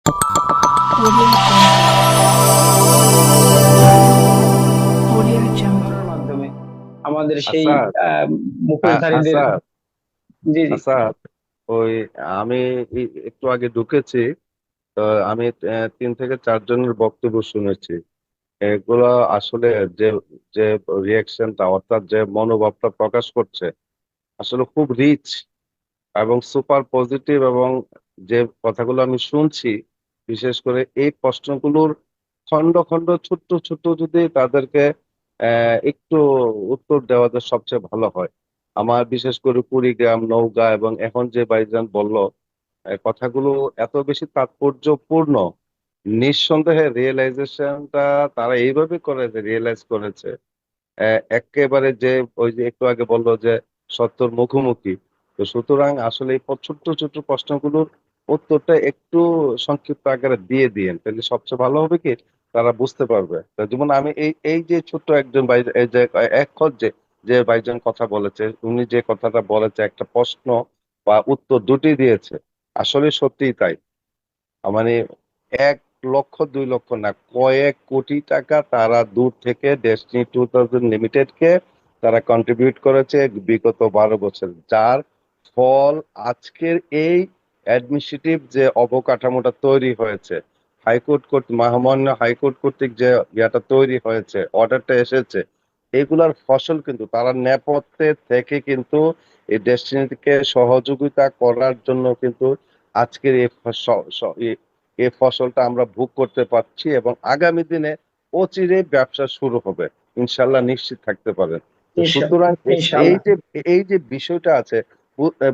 Audio Jungle. মাধ্যমে আমাদের সেই আসাদ। মুখোশধারীদের। আসাদ। জি জি। আসাদ, ওই আমি একটু আগে ঢুকেছি। তো আমি 3 থেকে 4 জনের বক্তব্য শুনেছি। এগুলো আসলে যে যে রিয়াকশনটা, অর্থাৎ যে মনোভাবটা প্রকাশ করছে, আসলে খুব রিচ এবং সুপার পজিটিভ। এবং যে কথাগুলো আমি শুনছি, বিশেষ করে এই প্রশ্নগুলোর খন্ড খন্ড ছোট্ট ছোট্ট যদি তাদেরকে একটু উত্তর দেওয়া যায় সবচেয়ে ভালো হয়। আমার বিশেষ করে কুড়িগ্রাম, নওগাঁ এবং এখন যে ভাইজান বলল, কথাগুলো এত বেশি তাৎপর্যপূর্ণ। নিঃসন্দেহে রিয়েলাইজেশনটা তারা এইভাবে করে যে রিয়েলাইজ করেছে, একেবারে যে ওই যে একটু আগে বললো যে সত্যর মুখোমুখি। তো সুতরাং আসলে এই ছোট্ট ছোট্ট প্রশ্নগুলোর উত্তরটা একটু সংক্ষিপ্ত আকারে দিয়ে দিয়েন, তাহলে সবচেয়ে ভালো হবে কি, তারা বুঝতে পারবে। তা যেমন আমি এই এই যে ছোট্ট একজন ভাই, এই যে এখন যে যে ভাইজন কথা বলেছে, উনি যে কথাটা বলেছে, একটা প্রশ্ন বা উত্তর দুটি দিয়েছে, আসলে সত্যিই তাই। মানে 1 লক্ষ 2 লক্ষ না, কয়েক কোটি টাকা তারা দূর থেকে ডেস্টিনি 2000 লিমিটেড কে তারা কন্ট্রিবিউট করেছে বিগত 12 বছর, যার ফল আজকের এই অ্যাডমিনিস্ট্রেটিভ যে অবকাঠামোটা তৈরি হয়েছে, মহামান্য হাইকোর্ট কর্তৃক যে ইয়াটা তৈরি হয়েছে, অর্ডারটা এসেছে, এগুলার ফসল কিন্তু তারা নেপথ্যে থেকে কিন্তু এই ডেস্টিনিকে সহযোগিতা করার জন্য কিন্তু আজকের এই ফসলটা আমরা ভোগ করতে পারছি। এবং আগামী দিনে অচিরে ব্যবসা শুরু হবে, ইনশাল্লাহ, নিশ্চিত থাকতে পারেন। তো সুতরাং এই ইনশাআল্লাহ। যে এই যে বিষয়টা আছে,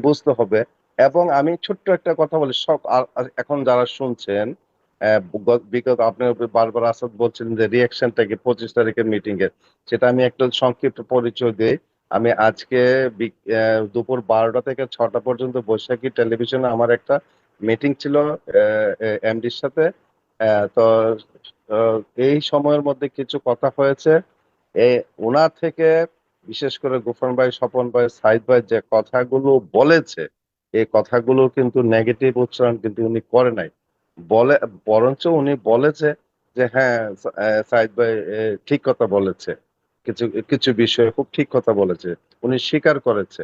বুঝতে হবে। এবং আমি ছোট্ট একটা কথা বলি, সব আর এখন যারা শুনছেন, বিগত আপনি বারবার আসাদ বলছিলেন যে রিয়াকশনটা কি 25 তারিখের মিটিং এর, সেটা আমি একটা সংক্ষিপ্ত পরিচয় দিই। আমি আজকে দুপুর 12টা থেকে 6টা পর্যন্ত বৈশাখী টেলিভিশনে আমার একটা মিটিং ছিল এমডির সাথে। তো আহ, এই সময়ের মধ্যে কিছু কথা হয়েছে। এই ওনার থেকে, বিশেষ করে গুফান ভাই, স্বপন ভাই, সাইদ ভাই যে কথাগুলো বলেছে, এই কথাগুলো কিন্তু নেগেটিভ উচ্চারণ কিন্তু উনি করে নাই। বলে, বরঞ্চ উনি বলেছে যে হ্যাঁ, সাইদ ভাই ঠিক কথা বলেছে, কিছু কিছু বিষয়ে খুব ঠিক কথা বলেছে, উনি স্বীকার করেছে।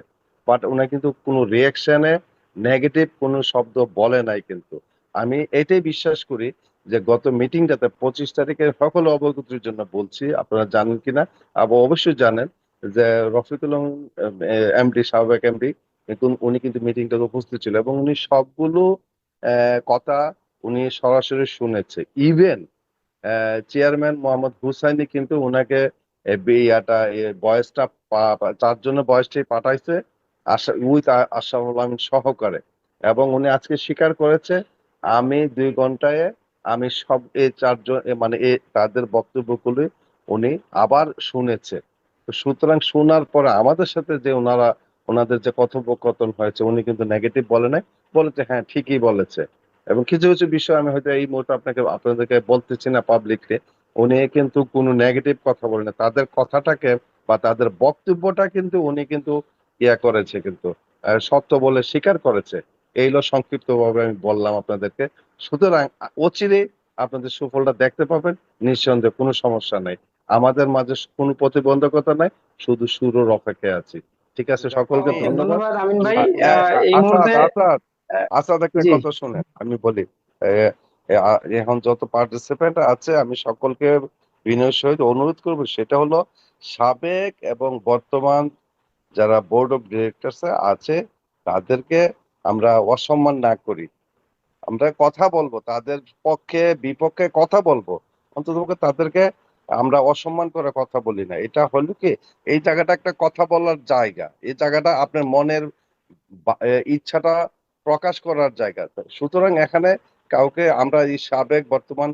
বাট উনি কিন্তু কোনো রিয়াকশনে নেগেটিভ কোনো শব্দ বলে নাই কিন্তু। আমি এটাই বিশ্বাস করি যে গত মিটিংটাতে 25 তারিখের সকল অবগতির জন্য বলছি, আপনারা জানেন কিনা, আবার অবশ্যই জানেন যে রফিকুল এমডি, সাবেক এমডি, কিন্তু উনি কিন্তু মিটিংটাতে উপস্থিত ছিল এবং উনি সবগুলো কথা উনি সরাসরি শুনেছে। ইভেন চেয়ারম্যান মোহাম্মদ হুসাইনি কিন্তু ওনাকে ইয়াটা বয়সটা তার জন্য বয়সটাই পাঠাইছে, উইথ আশরাফুল আলম সহকারে। এবং উনি আজকে স্বীকার করেছে, আমি 2 ঘন্টায় আমি সব এই 4 জন মানে তাদের বক্তব্যগুলি উনি আবার শুনেছে। তো সুতরাং শোনার পরে আমাদের সাথে যে ওনাদের যে কথোপকথন হয়েছে, উনি কিন্তু নেগেটিভ বলে নাই, বলেছে হ্যাঁ ঠিকই বলেছে। এবং কিছু কিছু বিষয় আমি হয়তো এই মুহূর্তে আপনাদেরকে বলতেছি না পাবলিকলি, উনি কিন্তু কোনো নেগেটিভ কথা বলে না, তাদের কথাটাকে বা তাদের বক্তব্যটা কিন্তু উনি কিন্তু ইয়া করেছে, কিন্তু সত্য বলে স্বীকার করেছে। এই হলো সংক্ষিপ্ত ভাবে আমি বললাম আপনাদেরকে। সুতরাং অচিরে আপনাদের সুফলটা দেখতে পাবেন, নিঃসন্দেহে, কোনো সমস্যা নাই। আমাদের মাঝে কোনো প্রতিবন্ধকতা নাই, শুধু শুরুর অপেক্ষায় আছি। ঠিক আছে, সকলকে ওকে, ধন্যবাদ। ধন্যবাদ আমিন ভাই। এই আসাদ, মুহূর্তে আসাদ, আহ, আসাদ, একটা জি। কথা শুনে আমি বলি। এখন যত পার্টিসিপেন্ট আছে, আমি সকলকে বিনয়ের সহিত অনুরোধ করবো, সেটা হলো সাবেক এবং বর্তমান যারা বোর্ড অফ ডিরেক্টরস আছে, তাদেরকে আমরা অসম্মান না করি। আমরা কথা বলবো, তাদের পক্ষে বিপক্ষে কথা বলবো, অন্ততপক্ষে তাদেরকে আমরা অসম্মান করে কথা বলি না। এটা হলো কি, এই জায়গাটা একটা কথা বলার জায়গা, এই জায়গাটা আপনার মনের ইচ্ছাটা প্রকাশ করার জায়গা। তো সুতরাং এখানে কাউকে আমরা এই সাবেক বর্তমান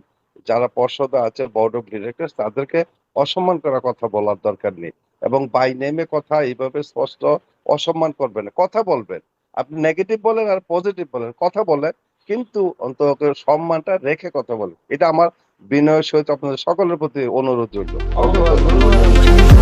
যারা পর্ষদে আছে, বোর্ড অফ ডিরেক্টরস, তাদেরকে অসম্মান করার কথা বলার দরকার নেই। এবং বাই নেমে কথা এইভাবে স্পষ্ট অসম্মান করবেন না, কথা বলবেন। আপনি নেগেটিভ বলেন আর পজিটিভ বলেন, কথা বলেন, কিন্তু অন্তত সম্মানটা রেখে কথা বলেন। এটা আমার বিনয়ের সহিত আপনাদের সকলের প্রতি অনুরোধ রইল। ওকে, অসংখ্য ধন্যবাদ। ধন্যবাদ Audio আমিন ভাই। Jungle.